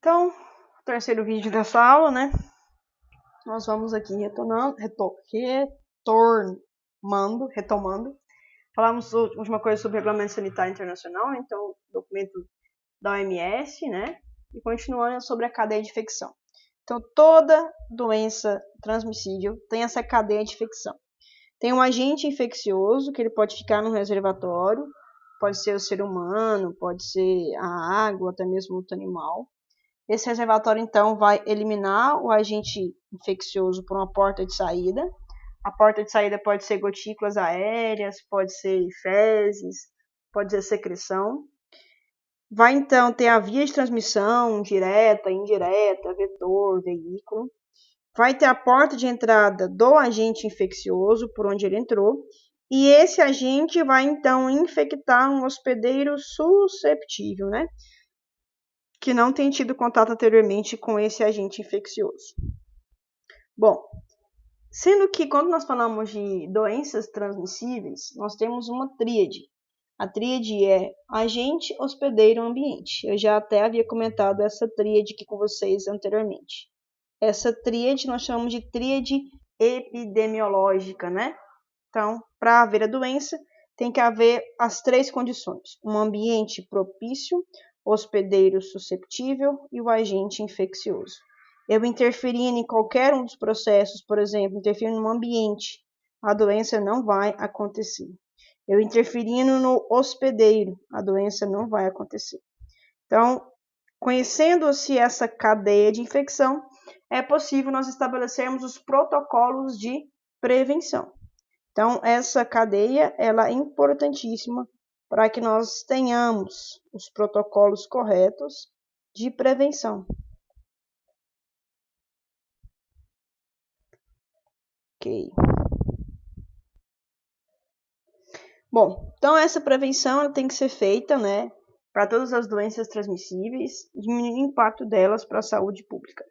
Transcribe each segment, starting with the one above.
Então, terceiro vídeo dessa aula, né? Nós vamos aqui retomando. Falamos uma coisa sobre o Regulamento Sanitário Internacional, então, documento da OMS, né? E continuando sobre a cadeia de infecção. Então, toda doença transmissível tem essa cadeia de infecção. Tem um agente infeccioso, que ele pode ficar no reservatório, pode ser o ser humano, pode ser a água, até mesmo outro animal. Esse reservatório, então, vai eliminar o agente infeccioso por uma porta de saída. A porta de saída pode ser gotículas aéreas, pode ser fezes, pode ser secreção. Vai, então, ter a via de transmissão direta, indireta, vetor, veículo. Vai ter a porta de entrada do agente infeccioso, por onde ele entrou. E esse agente vai, então, infectar um hospedeiro susceptível, né? Que não tem tido contato anteriormente com esse agente infeccioso. Bom, sendo que quando nós falamos de doenças transmissíveis, nós temos uma tríade. A tríade é agente, hospedeiro, ambiente. Eu já até havia comentado essa tríade aqui com vocês anteriormente. Essa tríade nós chamamos de tríade epidemiológica, né? Então, para haver a doença, tem que haver as três condições: um ambiente propício, hospedeiro susceptível e o agente infeccioso. Eu interferindo em qualquer um dos processos, por exemplo, interferindo no ambiente, a doença não vai acontecer. Eu interferindo no hospedeiro, a doença não vai acontecer. Então, conhecendo-se essa cadeia de infecção, é possível nós estabelecermos os protocolos de prevenção. Então, essa cadeia ela é importantíssima para que nós tenhamos os protocolos corretos de prevenção. Ok. Bom, então essa prevenção ela tem que ser feita, né, para todas as doenças transmissíveis, diminuindo o impacto delas para a saúde pública.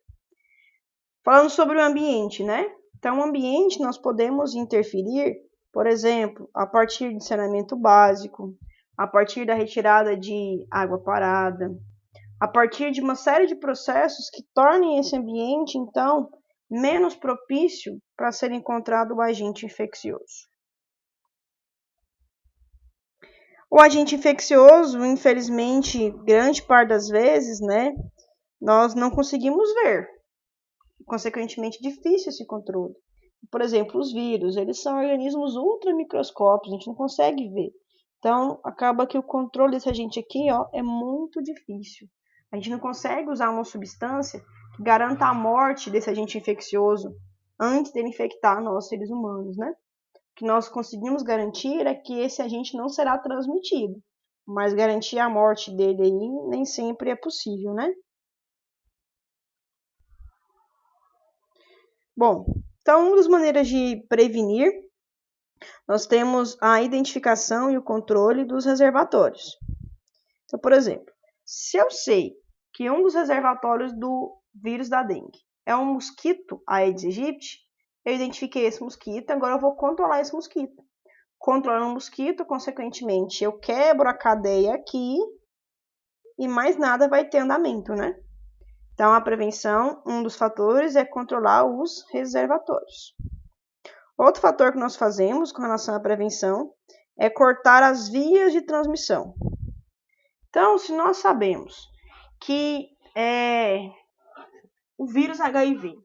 Falando sobre o ambiente, né? Então, o ambiente nós podemos interferir, por exemplo, a partir de saneamento básico, a partir da retirada de água parada, a partir de uma série de processos que tornem esse ambiente, então, menos propício para ser encontrado o agente infeccioso. O agente infeccioso, infelizmente, grande parte das vezes, né, nós não conseguimos ver. Consequentemente, difícil esse controle. Por exemplo, os vírus, eles são organismos ultramicroscópicos, a gente não consegue ver. Então, acaba que o controle desse agente aqui, ó, é muito difícil. A gente não consegue usar uma substância que garanta a morte desse agente infeccioso antes dele infectar nós, seres humanos, né? O que nós conseguimos garantir é que esse agente não será transmitido, mas garantir a morte dele aí nem sempre é possível, né? Bom, então uma das maneiras de prevenir, nós temos a identificação e o controle dos reservatórios. Então, por exemplo, se eu sei que um dos reservatórios do vírus da dengue é um mosquito Aedes aegypti, eu identifiquei esse mosquito, agora eu vou controlar esse mosquito. Controlando o mosquito, consequentemente, eu quebro a cadeia aqui e mais nada vai ter andamento, né? Então, a prevenção, um dos fatores é controlar os reservatórios. Outro fator que nós fazemos com relação à prevenção é cortar as vias de transmissão. Então, se nós sabemos que o vírus HIV,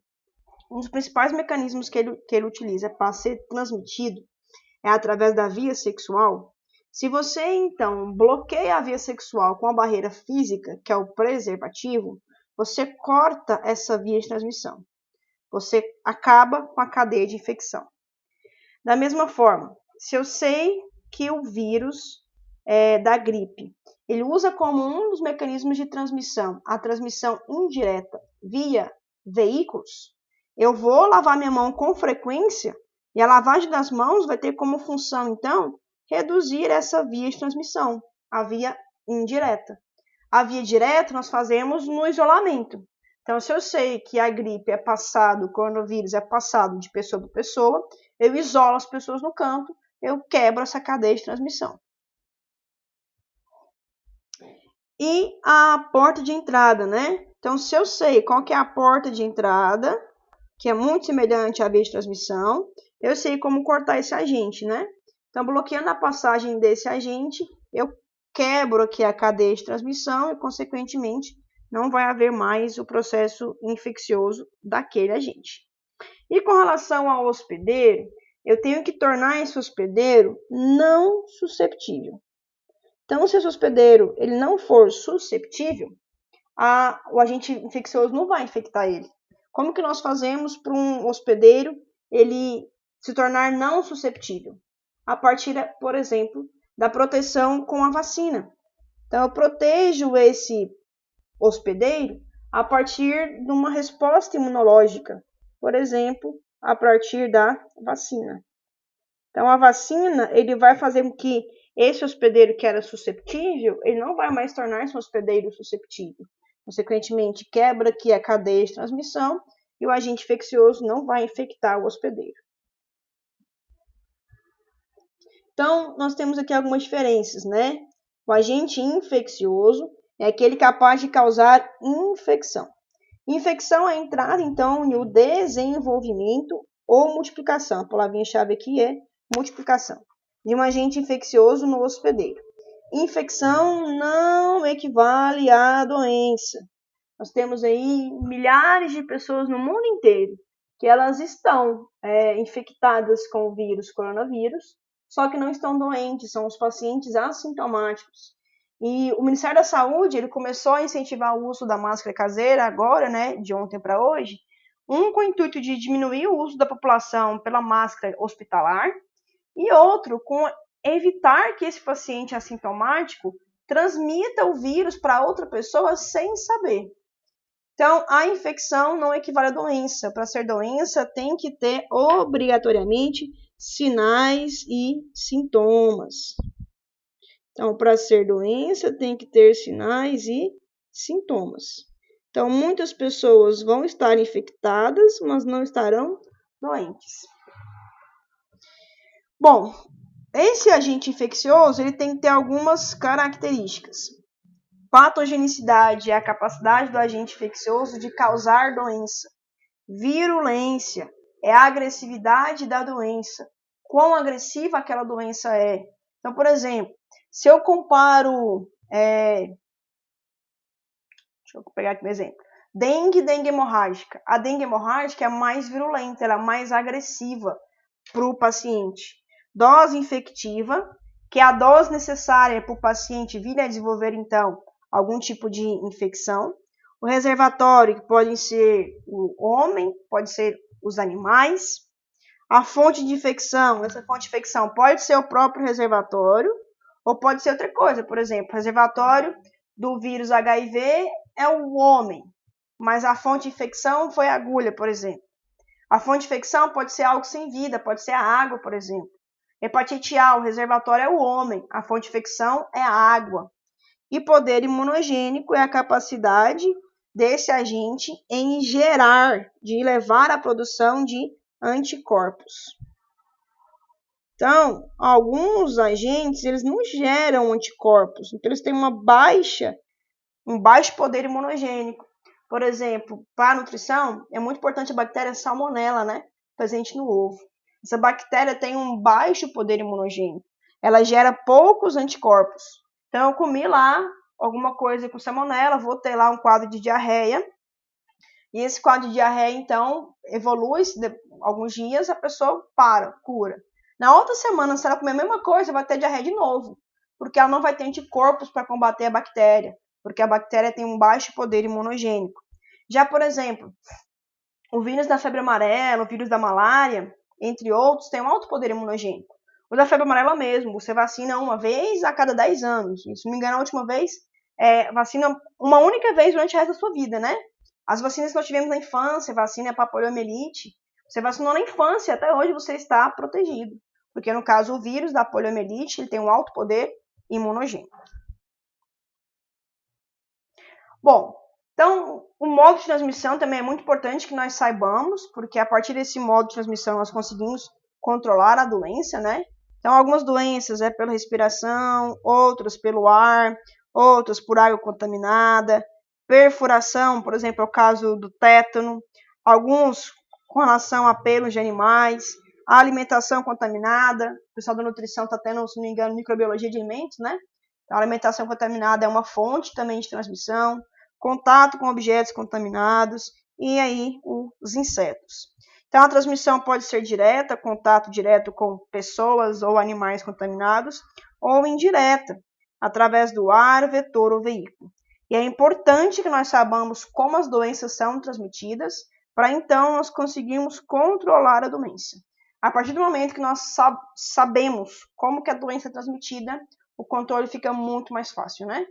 um dos principais mecanismos que ele utiliza para ser transmitido é através da via sexual, se você, então, bloqueia a via sexual com a barreira física, que é o preservativo, você corta essa via de transmissão. Você acaba com a cadeia de infecção. Da mesma forma, se eu sei que o vírus da gripe, ele usa como um dos mecanismos de transmissão a transmissão indireta via veículos, eu vou lavar minha mão com frequência e a lavagem das mãos vai ter como função, então, reduzir essa via de transmissão, a via indireta. A via direta nós fazemos no isolamento. Então, se eu sei que a gripe é passado, o coronavírus é passado de pessoa para pessoa, eu isolo as pessoas no canto, eu quebro essa cadeia de transmissão. E a porta de entrada, né? Então, se eu sei qual que é a porta de entrada, que é muito semelhante à via de transmissão, eu sei como cortar esse agente, né? Então, bloqueando a passagem desse agente, eu quebro aqui a cadeia de transmissão e, consequentemente, não vai haver mais o processo infeccioso daquele agente. E com relação ao hospedeiro, eu tenho que tornar esse hospedeiro não susceptível. Então, se esse hospedeiro ele não for susceptível, o agente infeccioso não vai infectar ele. Como que nós fazemos para um hospedeiro ele se tornar não susceptível? A partir, por exemplo, da proteção com a vacina. Então, eu protejo esse hospedeiro a partir de uma resposta imunológica, por exemplo, a partir da vacina. Então, a vacina ele vai fazer com que esse hospedeiro que era susceptível, ele não vai mais tornar-se um hospedeiro susceptível. Consequentemente, quebra aqui a cadeia de transmissão e o agente infeccioso não vai infectar o hospedeiro. Então, nós temos aqui algumas diferenças, né? O agente infeccioso é aquele capaz de causar infecção. Infecção é a entrada, então, no desenvolvimento ou multiplicação. A palavrinha-chave aqui é multiplicação de um agente infeccioso no hospedeiro. Infecção não equivale à doença. Nós temos aí milhares de pessoas no mundo inteiro que elas estão infectadas com o vírus coronavírus, só que não estão doentes, são os pacientes assintomáticos. E o Ministério da Saúde ele começou a incentivar o uso da máscara caseira agora, né, de ontem para hoje, com o intuito de diminuir o uso da população pela máscara hospitalar e outro com evitar que esse paciente assintomático transmita o vírus para outra pessoa sem saber. Então, a infecção não equivale à doença. Para ser doença, tem que ter obrigatoriamente sinais e sintomas. Então, para ser doença, tem que ter sinais e sintomas. Então, muitas pessoas vão estar infectadas, mas não estarão doentes. Bom, esse agente infeccioso ele tem que ter algumas características. Patogenicidade é a capacidade do agente infeccioso de causar doença. Virulência é a agressividade da doença. Quão agressiva aquela doença é. Então, por exemplo, se eu comparo... deixa eu pegar aqui um exemplo. Dengue hemorrágica. A dengue hemorrágica é a mais virulenta, ela é mais agressiva para o paciente. Dose infectiva, que é a dose necessária para o paciente vir a desenvolver, então, algum tipo de infecção. O reservatório, que pode ser o homem, pode ser os animais. A fonte de infecção, essa fonte de infecção pode ser o próprio reservatório ou pode ser outra coisa. Por exemplo, o reservatório do vírus HIV é o homem, mas a fonte de infecção foi a agulha, por exemplo. A fonte de infecção pode ser algo sem vida, pode ser a água, por exemplo. Hepatite A, o reservatório é o homem, a fonte de infecção é a água. E poder imunogênico é a capacidade desse agente em gerar, de levar à produção de anticorpos. Então, alguns agentes, eles não geram anticorpos, então eles têm um baixo poder imunogênico. Por exemplo, para a nutrição, é muito importante a bactéria Salmonella, né, presente no ovo. Essa bactéria tem um baixo poder imunogênico. Ela gera poucos anticorpos. Então, eu comi lá alguma coisa com salmonela, vou ter lá um quadro de diarreia. E esse quadro de diarreia, então, evolui alguns dias, a pessoa cura. Na outra semana, se ela comer a mesma coisa, vai ter diarreia de novo. Porque ela não vai ter anticorpos para combater a bactéria. Porque a bactéria tem um baixo poder imunogênico. Já, por exemplo, o vírus da febre amarela, o vírus da malária, entre outros, tem um alto poder imunogênico. O da febre amarela mesmo, você vacina uma vez a cada 10 anos. Se não me engano, a última vez, vacina uma única vez durante o resto da sua vida, né? As vacinas que nós tivemos na infância, vacina para poliomielite, você vacinou na infância, até hoje você está protegido. Porque, no caso, o vírus da poliomielite, ele tem um alto poder imunogênico. Bom, então, o modo de transmissão também é muito importante que nós saibamos, porque a partir desse modo de transmissão nós conseguimos controlar a doença, né? Então, algumas doenças é pela respiração, outras pelo ar, outras por água contaminada. perfuração, por exemplo, é o caso do tétano, alguns com relação a pelos de animais, a alimentação contaminada, o pessoal da nutrição está tendo, se não me engano, microbiologia de alimentos, né? Então, a alimentação contaminada é uma fonte também de transmissão, contato com objetos contaminados e aí os insetos. Então, a transmissão pode ser direta, contato direto com pessoas ou animais contaminados, ou indireta, através do ar, vetor ou veículo. E é importante que nós saibamos como as doenças são transmitidas, para então nós conseguirmos controlar a doença. A partir do momento que nós sabemos como que a doença é transmitida, o controle fica muito mais fácil, né?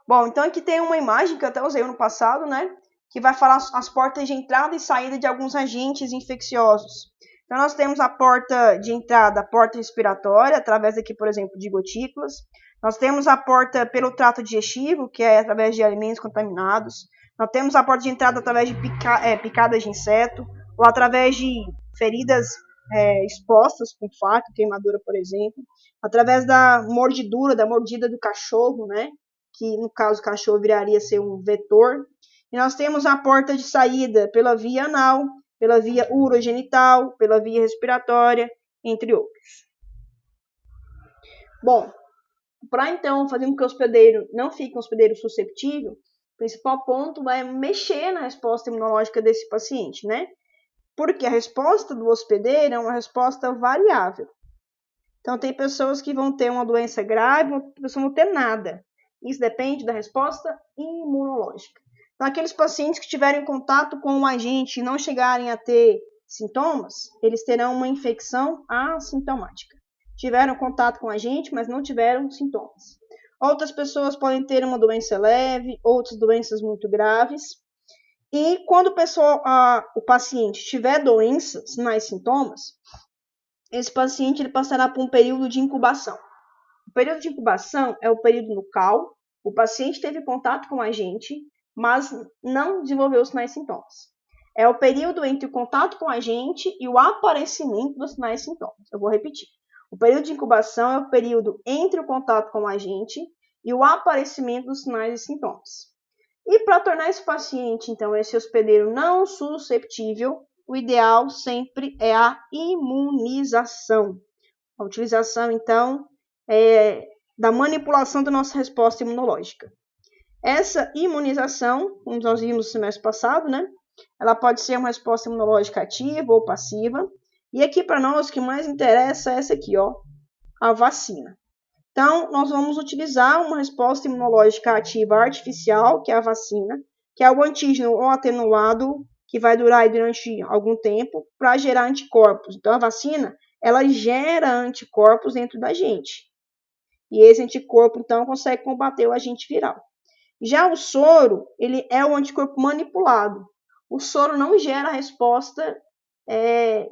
Bom, então aqui tem uma imagem que eu até usei no passado, né? Que vai falar as portas de entrada e saída de alguns agentes infecciosos. Então, nós temos a porta de entrada, a porta respiratória, através aqui, por exemplo, de gotículas. Nós temos a porta pelo trato digestivo, que é através de alimentos contaminados. Nós temos a porta de entrada através de picadas de inseto, ou através de feridas expostas com faca, queimadura, por exemplo. Através da mordida do cachorro, né? Que no caso o cachorro viraria ser um vetor. E nós temos a porta de saída pela via anal, pela via urogenital, pela via respiratória, entre outros. Bom, para então fazer com que o hospedeiro não fique um hospedeiro susceptível, o principal ponto é mexer na resposta imunológica desse paciente, né? Porque a resposta do hospedeiro é uma resposta variável. Então, tem pessoas que vão ter uma doença grave, outras pessoas não vão ter nada. Isso depende da resposta imunológica. Então, aqueles pacientes que tiverem contato com um agente e não chegarem a ter sintomas, eles terão uma infecção assintomática. Tiveram contato com o agente, mas não tiveram sintomas. Outras pessoas podem ter uma doença leve, outras doenças muito graves. E quando o paciente tiver doenças, sinais e sintomas, esse paciente ele passará por um período de incubação. O período de incubação é o período no qual o paciente teve contato com o agente, mas não desenvolveu os sinais e sintomas. É o período entre o contato com o agente e o aparecimento dos sinais e sintomas. Eu vou repetir. O período de incubação é o período entre o contato com o agente e o aparecimento dos sinais e sintomas. E para tornar esse paciente, então, esse hospedeiro não susceptível, o ideal sempre é a imunização. A utilização, então, da manipulação da nossa resposta imunológica. Essa imunização, como nós vimos no semestre passado, né? Ela pode ser uma resposta imunológica ativa ou passiva. E aqui para nós o que mais interessa é essa aqui, ó, a vacina. Então, nós vamos utilizar uma resposta imunológica ativa artificial, que é a vacina, que é o antígeno ou atenuado, que vai durar durante algum tempo, para gerar anticorpos. Então, a vacina, ela gera anticorpos dentro da gente. E esse anticorpo, então, consegue combater o agente viral. Já o soro, ele é o anticorpo manipulado. O soro não gera a resposta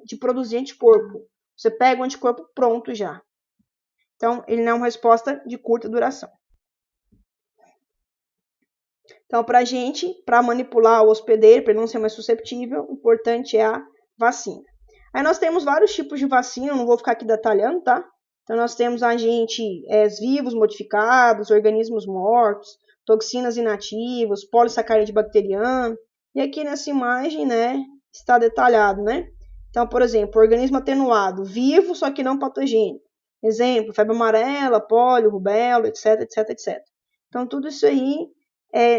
de produzir anticorpo. Você pega o anticorpo pronto já. Então, ele não é uma resposta de curta duração. Então, para manipular o hospedeiro, para ele não ser mais suscetível, o importante é a vacina. Aí nós temos vários tipos de vacina, não vou ficar aqui detalhando, tá? Então, nós temos agentes vivos modificados, organismos mortos, toxinas inativas, polissacarídeo bacteriano. E aqui nessa imagem, né, está detalhado, né? Então, por exemplo, organismo atenuado, vivo, só que não patogênico. Exemplo, febre amarela, pólio, rubéola, etc, etc, etc. Então, tudo isso aí,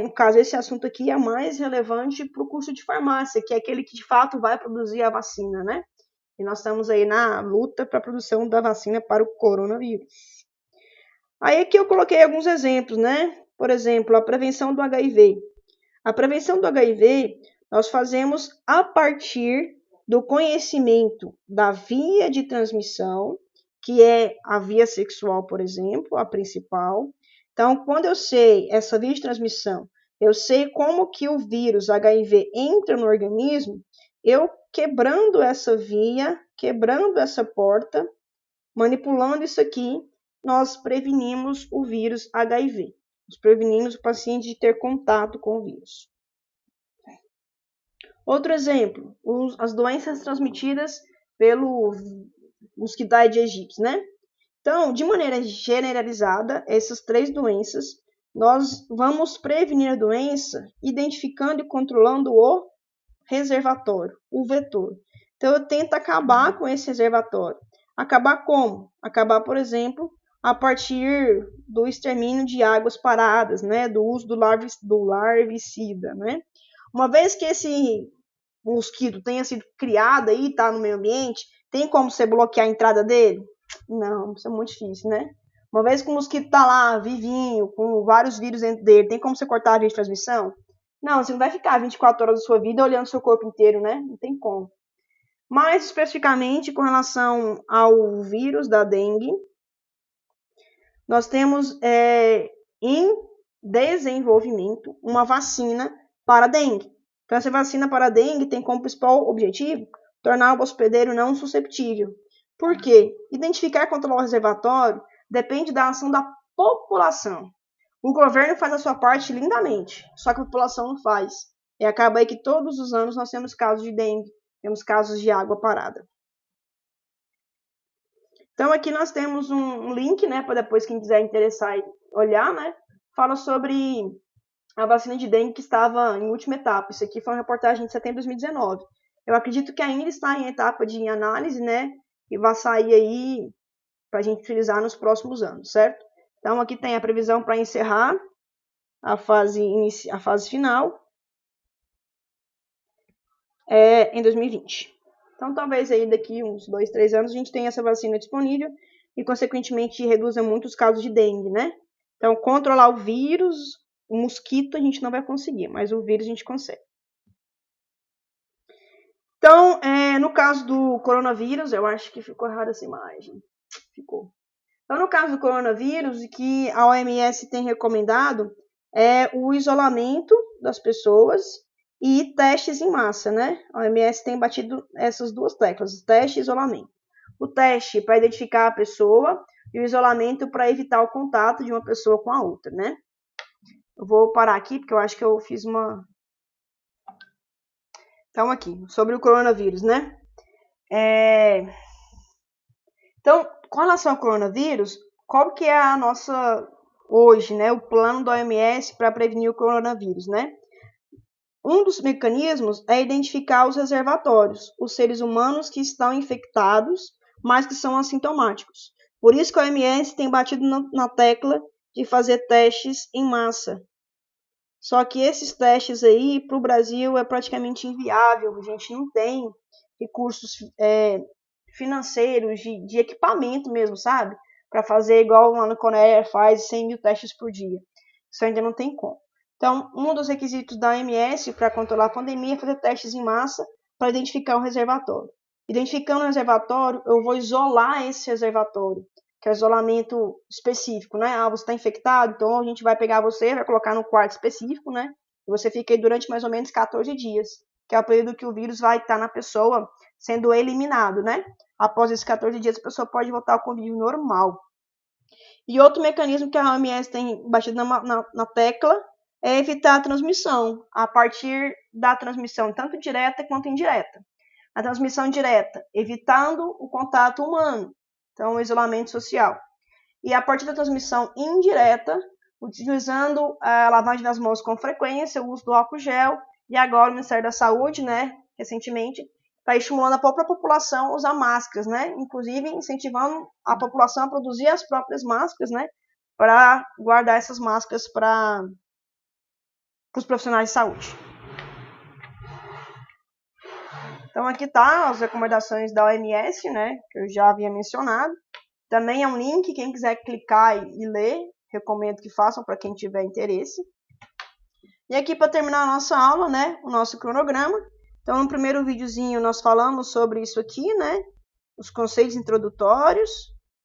no caso, esse assunto aqui é mais relevante para o curso de farmácia, que é aquele que de fato vai produzir a vacina, né? E nós estamos aí na luta para a produção da vacina para o coronavírus. Aí aqui eu coloquei alguns exemplos, né? Por exemplo, a prevenção do HIV. A prevenção do HIV nós fazemos a partir do conhecimento da via de transmissão, que é a via sexual, por exemplo, a principal. Então, quando eu sei essa via de transmissão, eu sei como que o vírus HIV entra no organismo, eu quebrando essa via, quebrando essa porta, manipulando isso aqui, nós prevenimos o vírus HIV. Nós prevenimos o paciente de ter contato com o vírus. Outro exemplo, as doenças transmitidas pelo mosquito Aedes aegypti, né? Então, de maneira generalizada, essas três doenças nós vamos prevenir a doença identificando e controlando o reservatório, o vetor. Então, eu tento acabar com esse reservatório. Acabar como? Acabar, por exemplo, a partir do extermínio de águas paradas, né? Do uso do larvicida, né? Uma vez que esse mosquito tenha sido criado aí, tá no meio ambiente, tem como você bloquear a entrada dele? Não, isso é muito difícil, né? Uma vez que o mosquito tá lá, vivinho, com vários vírus dentro dele, tem como você cortar a via de transmissão? Não, você não vai ficar 24 horas da sua vida olhando seu corpo inteiro, né? Não tem como. Mais especificamente, com relação ao vírus da dengue, nós temos em desenvolvimento uma vacina para a dengue. Então, essa vacina para a dengue tem como principal objetivo tornar o hospedeiro não susceptível. Por quê? Identificar e controlar o reservatório depende da ação da população. O governo faz a sua parte lindamente, só que a população não faz. E acaba aí que todos os anos nós temos casos de dengue, temos casos de água parada. Então aqui nós temos um link, né, para depois quem quiser interessar e olhar, né, fala sobre a vacina de dengue que estava em última etapa. Isso aqui foi uma reportagem de setembro de 2019. Eu acredito que ainda está em etapa de análise, né, e vai sair aí para a gente utilizar nos próximos anos, certo? Então aqui tem a previsão para encerrar a fase final em 2020. Então talvez aí daqui uns 2, 3 anos a gente tenha essa vacina disponível e consequentemente reduza muito os casos de dengue, né? Então controlar o vírus, o mosquito a gente não vai conseguir, mas o vírus a gente consegue. Então, no caso do coronavírus, eu acho que ficou errada essa imagem. Ficou. Então, no caso do coronavírus, o que a OMS tem recomendado é o isolamento das pessoas e testes em massa, né? A OMS tem batido essas duas teclas, teste e isolamento. O teste para identificar a pessoa e o isolamento para evitar o contato de uma pessoa com a outra, né? Eu vou parar aqui porque eu acho que eu fiz uma... Então, aqui, sobre o coronavírus, né? Então, com relação ao coronavírus, qual que é a nossa, hoje, né, o plano da OMS para prevenir o coronavírus, né? Um dos mecanismos é identificar os reservatórios, os seres humanos que estão infectados, mas que são assintomáticos. Por isso que a OMS tem batido na tecla de fazer testes em massa. Só que esses testes aí, para o Brasil, é praticamente inviável. A gente não tem recursos financeiros, de equipamento mesmo, sabe? Para fazer igual lá no Conair faz 100 mil testes por dia. Isso ainda não tem como. Então, um dos requisitos da OMS para controlar a pandemia é fazer testes em massa para identificar um reservatório. Identificando o reservatório, eu vou isolar esse reservatório, que é o isolamento específico, né? Ah, você está infectado, então a gente vai pegar você, vai colocar no quarto específico, né? E você fica aí durante mais ou menos 14 dias, que é o período que o vírus vai estar na pessoa sendo eliminado, né? Após esses 14 dias, a pessoa pode voltar ao convívio normal. E outro mecanismo que a OMS tem batido na tecla é evitar a transmissão, a partir da transmissão tanto direta quanto indireta. A transmissão direta, evitando o contato humano, então o isolamento social. E a partir da transmissão indireta, utilizando a lavagem das mãos com frequência, o uso do álcool gel, e agora o Ministério da Saúde, né, recentemente, está estimulando a própria população a usar máscaras, né, inclusive incentivando a população a produzir as próprias máscaras, né, para guardar essas máscaras para os profissionais de saúde. Então aqui tá as recomendações da OMS, né, que eu já havia mencionado. Também é um link, quem quiser clicar e ler, recomendo que façam para quem tiver interesse. E aqui para terminar a nossa aula, né, o nosso cronograma. Então no primeiro videozinho nós falamos sobre isso aqui, né, os conceitos introdutórios,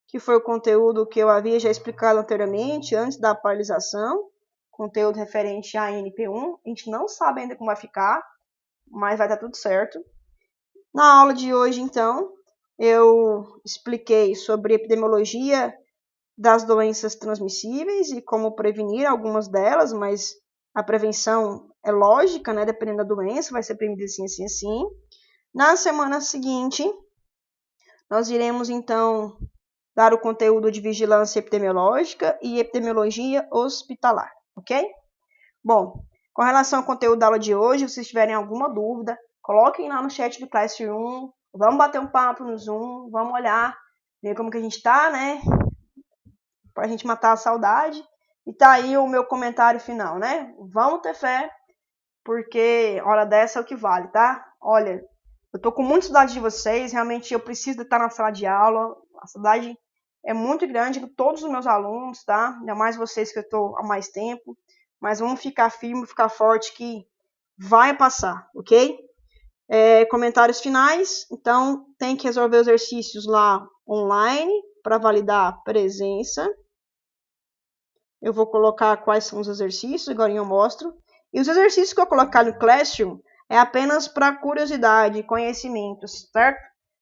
que foi o conteúdo que eu havia já explicado anteriormente, antes da paralisação, conteúdo referente à NP1. A gente não sabe ainda como vai ficar, mas vai dar tudo certo. Na aula de hoje, então, eu expliquei sobre epidemiologia das doenças transmissíveis e como prevenir algumas delas, mas a prevenção é lógica, né? Dependendo da doença, vai ser prevenida assim, assim, assim. Na semana seguinte, nós iremos, então, dar o conteúdo de vigilância epidemiológica e epidemiologia hospitalar. ok? Bom, com relação ao conteúdo da aula de hoje, se vocês tiverem alguma dúvida, coloquem lá no chat do Classroom, vamos bater um papo no Zoom, vamos olhar, ver como que a gente tá, né? Pra gente matar a saudade. E tá aí o meu comentário final, né? Vamos ter fé, porque hora dessa é o que vale, tá? Olha, eu tô com muita saudade de vocês, realmente eu preciso estar na sala de aula, a saudade é muito grande com todos os meus alunos, tá? Ainda mais vocês que eu tô há mais tempo, mas vamos ficar firme, ficar forte que vai passar, ok? Comentários finais, então tem que resolver os exercícios lá online para validar a presença. Eu vou colocar quais são os exercícios, agora eu mostro. E os exercícios que eu colocar no Classroom é apenas para curiosidade, conhecimentos, certo?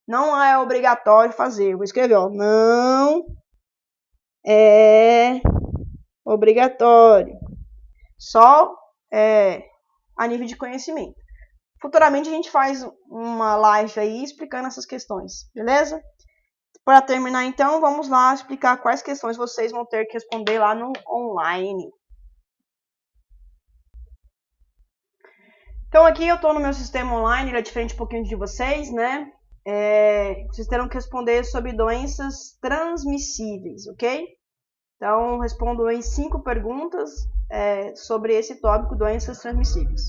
Não é obrigatório fazer. Eu vou escrever, ó, não é obrigatório. Só a nível de conhecimento. Futuramente a gente faz uma live aí explicando essas questões, beleza? Para terminar então, vamos lá explicar quais questões vocês vão ter que responder lá no online. Então aqui eu estou no meu sistema online, ele é diferente um pouquinho de vocês, né? Vocês terão que responder sobre doenças transmissíveis, ok? Então respondo em 5 perguntas sobre esse tópico, doenças transmissíveis.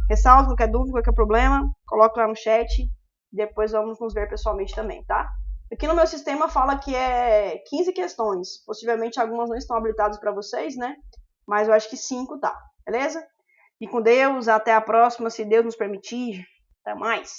Ressalva qualquer dúvida, qualquer problema, coloque lá no chat, depois vamos nos ver pessoalmente também, tá? Aqui no meu sistema fala que é 15 questões, possivelmente algumas não estão habilitadas para vocês, né? Mas eu acho que 5 tá, beleza? E com Deus, até a próxima, se Deus nos permitir. Até mais.